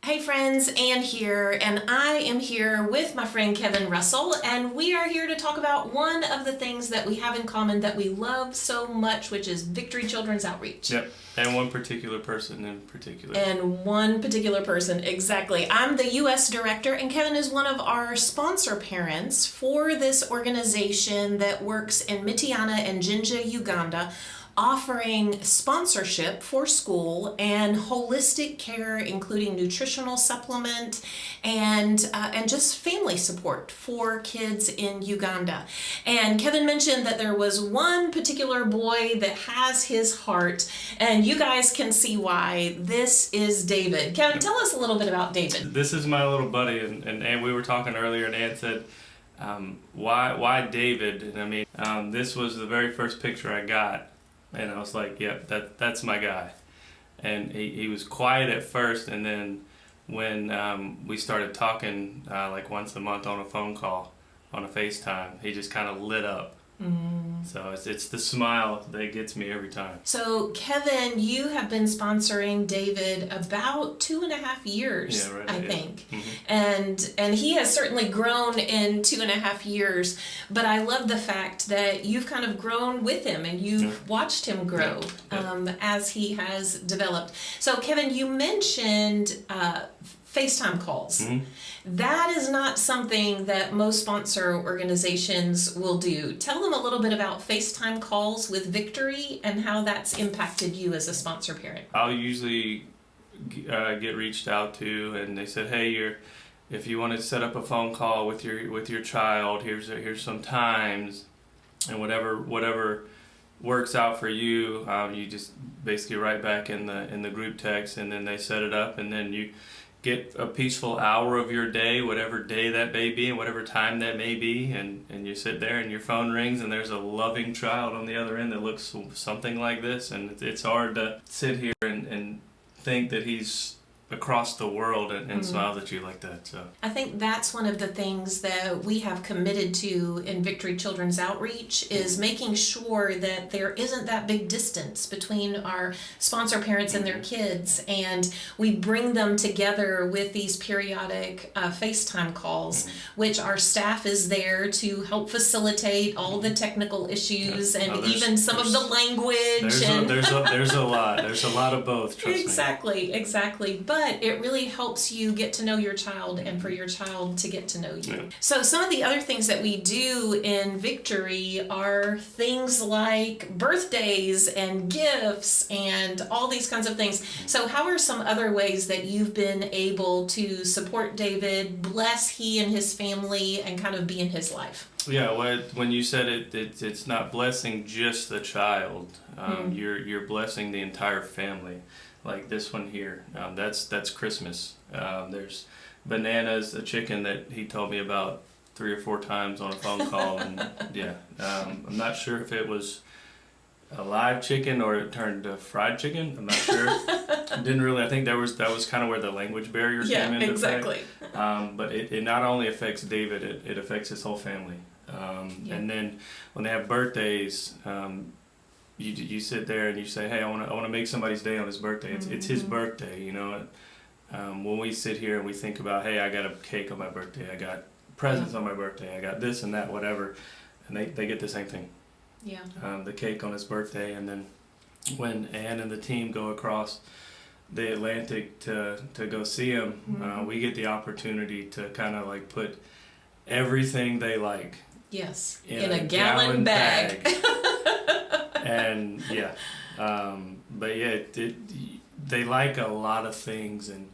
Hey friends, Ann here, and I am here with my friend Kevin Russell, and we are here to talk about one of the things that we have in common that we love so much, which is Victory Children's Outreach. Yep, and one particular person in particular. Exactly. I'm the U.S. director, and Kevin is one of our sponsor parents for this organization that works in Mityana and Jinja, Uganda, offering sponsorship for school and holistic care, including nutritional supplement and just family support for kids in Uganda. And Kevin mentioned that there was one particular boy that has his heart, and you guys can see why. This is David. Kevin, tell us a little bit about David. This is my little buddy, and we were talking earlier, and Ann said, why David? And I mean, this was the very first picture I got. And I was like, yep, that's my guy. And he was quiet at first, and then when we started talking like once a month on a phone call, on a FaceTime, he just kind of lit up. So it's the smile that gets me every time. So Kevin, you have been sponsoring David about 2.5 years, I think. And he has certainly grown in 2.5 years, but I love the fact that you've kind of grown with him and you've watched him grow as he has developed. So Kevin, you mentioned FaceTime calls. That is not something that most sponsor organizations will do. Tell them a little bit about FaceTime calls with Victory and how that's impacted you as a sponsor parent. I'll usually get reached out to, and they said, hey, if you want to set up a phone call with your child, here's some times, and whatever works out for you, you just basically write back in the group text, and then they set it up, and then you get a peaceful hour of your day, whatever day that may be and whatever time that may be, and you sit there and your phone rings and there's a loving child on the other end that looks something like this, and it's hard to sit here and think that he's across the world and smiles at you like that. So I think that's one of the things that we have committed to in Victory Children's Outreach is making sure that there isn't that big distance between our sponsor parents and their kids, and we bring them together with these periodic FaceTime calls, which our staff is there to help facilitate all the technical issues and even some of the language. There's a lot of both. Trust me. Exactly. But it really helps you get to know your child and for your child to get to know you. Yeah. So some of the other things that we do in Victory are things like birthdays and gifts and all these kinds of things. So how are some other ways that you've been able to support David, bless he and his family, and kind of be in his life? Yeah, when you said it's not blessing just the child. You're blessing the entire family. Like this one here, that's Christmas. There's Bananas, a chicken that he told me about 3 or 4 times on a phone call, and I'm not sure if it was a live chicken or it turned to fried chicken. I'm not sure. Didn't really. I think that was kind of where the language barrier came into exactly. play. But it not only affects David, it affects his whole family. And then when they have birthdays. You sit there and you say, hey, I want to make somebody's day on his birthday. It's his birthday, you know. When we sit here and we think about, hey, I got a cake on my birthday, I got presents on my birthday, I got this and that, whatever, and they get the same thing. Yeah. The cake on his birthday, and then when Ann and the team go across the Atlantic to go see him, we get the opportunity to kind of like put everything they like. Yes. In a gallon bag. And but yeah, they like a lot of things, and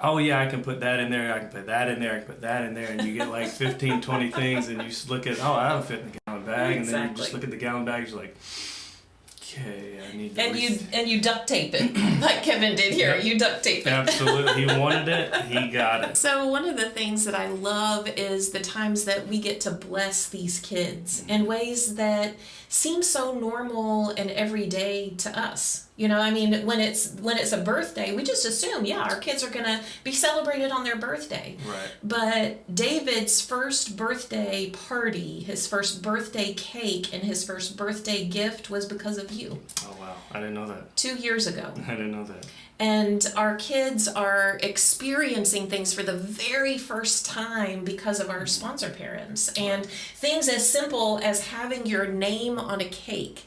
oh yeah, I can put that in there, I can put that in there, I can put that in there, and you get like 15, 20 things, and you look at, I don't fit in the gallon bag, and then you just look at the gallon bag, you're like, okay, I need to and you duct tape it like Kevin did here. Yep. You duct tape it. Absolutely. He wanted it, he got it. So one of the things that I love is the times that we get to bless these kids in ways that seems so normal and everyday to us. You know, I mean, when it's a birthday, we just assume, yeah, our kids are going to be celebrated on their birthday. Right. But David's first birthday party, his first birthday cake, and his first birthday gift was because of you. Oh, wow. I didn't know that. 2 years ago. I didn't know that. And our kids are experiencing things for the very first time because of our sponsor parents. And things as simple as having your name on a cake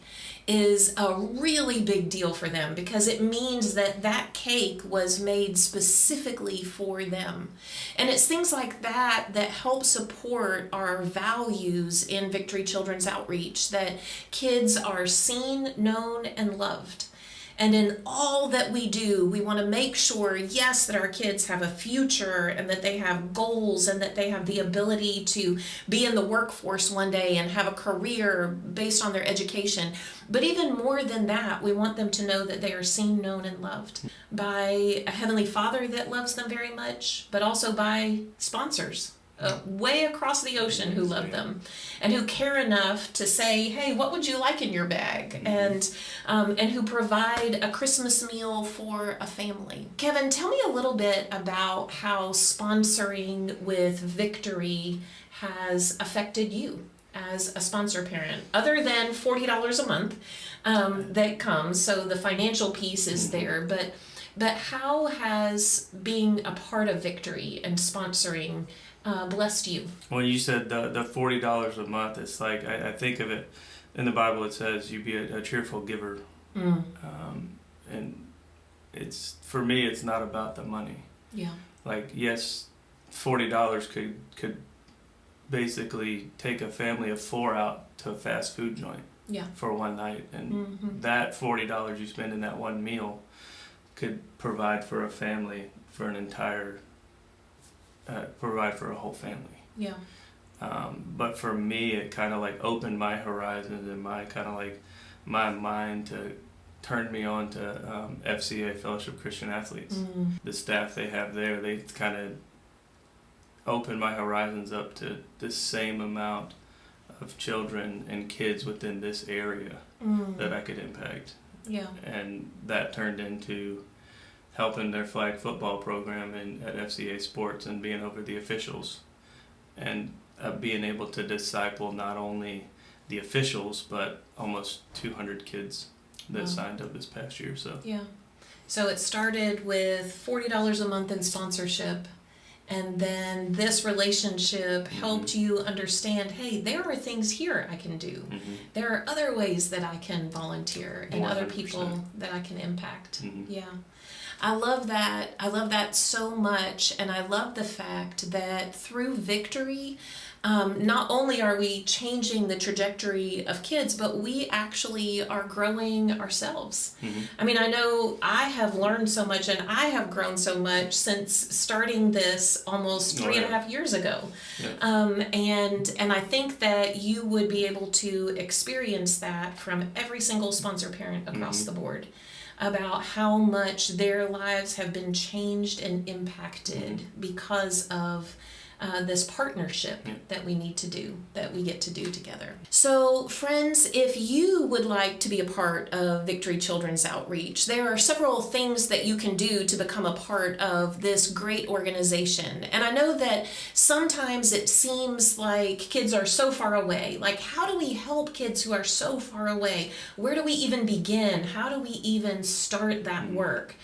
is a really big deal for them, because it means that that cake was made specifically for them. And it's things like that that help support our values in Victory Children's Outreach, that kids are seen, known, and loved. And in all that we do, we want to make sure, yes, that our kids have a future and that they have goals and that they have the ability to be in the workforce one day and have a career based on their education. But even more than that, we want them to know that they are seen, known, and loved by a Heavenly Father that loves them very much, but also by sponsors way across the ocean who love them and who care enough to say, hey, what would you like in your bag? And who provide a Christmas meal for a family. Kevin, tell me a little bit about how sponsoring with Victory has affected you as a sponsor parent, other than $40 a month that comes, so the financial piece is there, but how has being a part of Victory and sponsoring blessed you? When you said the $40 a month, it's like, I think of it, in the Bible it says you be a cheerful giver. And it's, for me, it's not about the money. Yeah. Like, yes, $40 could basically take a family of 4 out to a fast food joint for one night. And that $40 you spend in that one meal could provide for a family for an entire provide for a whole family. Yeah. But for me, it kind of like opened my horizons and my kind of like my mind to turn me on to FCA, Fellowship Christian Athletes. The staff they have there, they kind of opened my horizons up to the same amount of children and kids within this area that I could impact. Yeah. And that turned into helping their flag football program at FCA Sports and being over the officials and being able to disciple not only the officials but almost 200 kids that signed up this past year. So it started with $40 a month in sponsorship, and then this relationship helped you understand, hey, there are things here I can do. There are other ways that I can volunteer and 100%. Other people that I can impact. Yeah. I love that. I love that so much, and I love the fact that through Victory, not only are we changing the trajectory of kids, but we actually are growing ourselves. I mean, I know I have learned so much, and I have grown so much since starting this almost 3.5 years ago. And I think that you would be able to experience that from every single sponsor parent across the board, about how much their lives have been changed and impacted because of this partnership that we need to do, that we get to do together. So friends, if you would like to be a part of Victory Children's Outreach, there are several things that you can do to become a part of this great organization. And I know that sometimes it seems like kids are so far away. Like, how do we help kids who are so far away? Where do we even begin? How do we even start that work?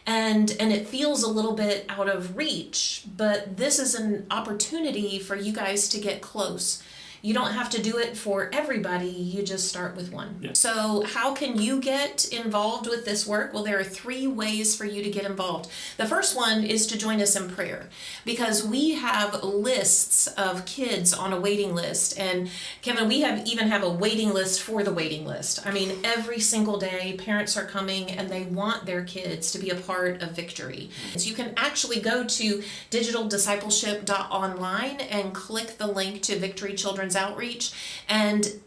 And it feels a little bit out of reach, but this is an opportunity for you guys to get close. You don't have to do it for everybody, you just start with one. Yeah. So how can you get involved with this work? Well, there are 3 ways for you to get involved. The first one is to join us in prayer, because we have lists of kids on a waiting list. And Kevin, we even have a waiting list for the waiting list. I mean, every single day parents are coming and they want their kids to be a part of Victory. So you can actually go to digitaldiscipleship.online and click the link to Victory Children's Outreach, and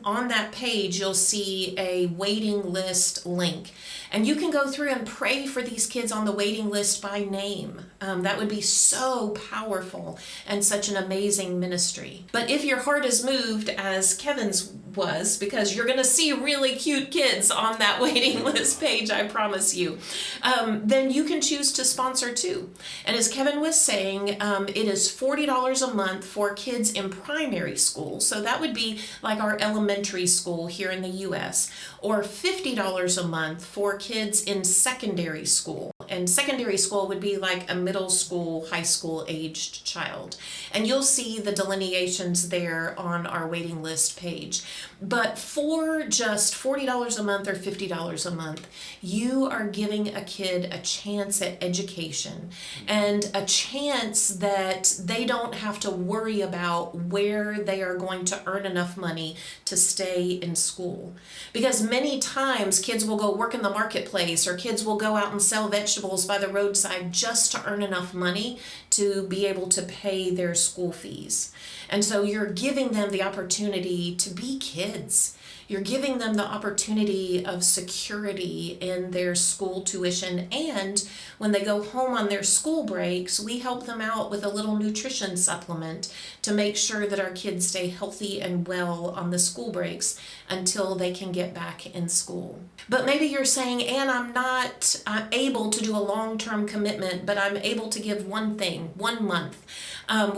on that page you'll see a waiting list link, and you can go through and pray for these kids on the waiting list by name. That would be so powerful and such an amazing ministry. But if your heart is moved, as Kevin's was, because you're going to see really cute kids on that waiting list page, I promise you, then you can choose to sponsor too. And as Kevin was saying, it is $40 a month for kids in primary school. So that would be like our elementary school here in the U.S., or $50 a month for kids in secondary school. And secondary school would be like a middle school, high school aged child. And you'll see the delineations there on our waiting list page. But for just $40 a month or $50 a month, you are giving a kid a chance at education and a chance that they don't have to worry about where they are going to earn enough money to stay in school. Because many times kids will go work in the marketplace, or kids will go out and sell vegetables by the roadside just to earn enough money to be able to pay their school fees. And so you're giving them the opportunity to be kids. You're giving them the opportunity of security in their school tuition, and when they go home on their school breaks, we help them out with a little nutrition supplement to make sure that our kids stay healthy and well on the school breaks until they can get back in school. But maybe you're saying, Ann, I'm not able to do a long-term commitment, but I'm able to give one thing, 1 month.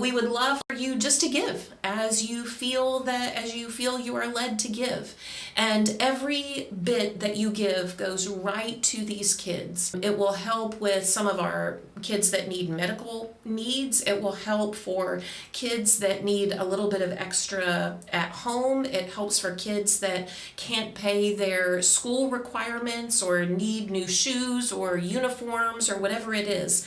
We would love for you just to give as you feel you are led to give. And every bit that you give goes right to these kids. It will help with some of our kids that need medical needs. It will help for kids that need a little bit of extra at home. It helps for kids that can't pay their school requirements or need new shoes or uniforms or whatever it is.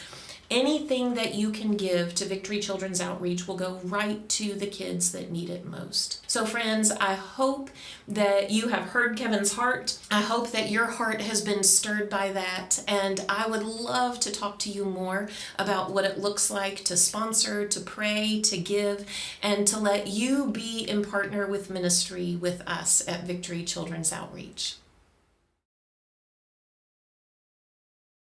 Anything that you can give to Victory Children's Outreach will go right to the kids that need it most. So friends, I hope that you have heard Kevin's heart. I hope that your heart has been stirred by that. And I would love to talk to you more about what it looks like to sponsor, to pray, to give, and to let you be in partner with ministry with us at Victory Children's Outreach.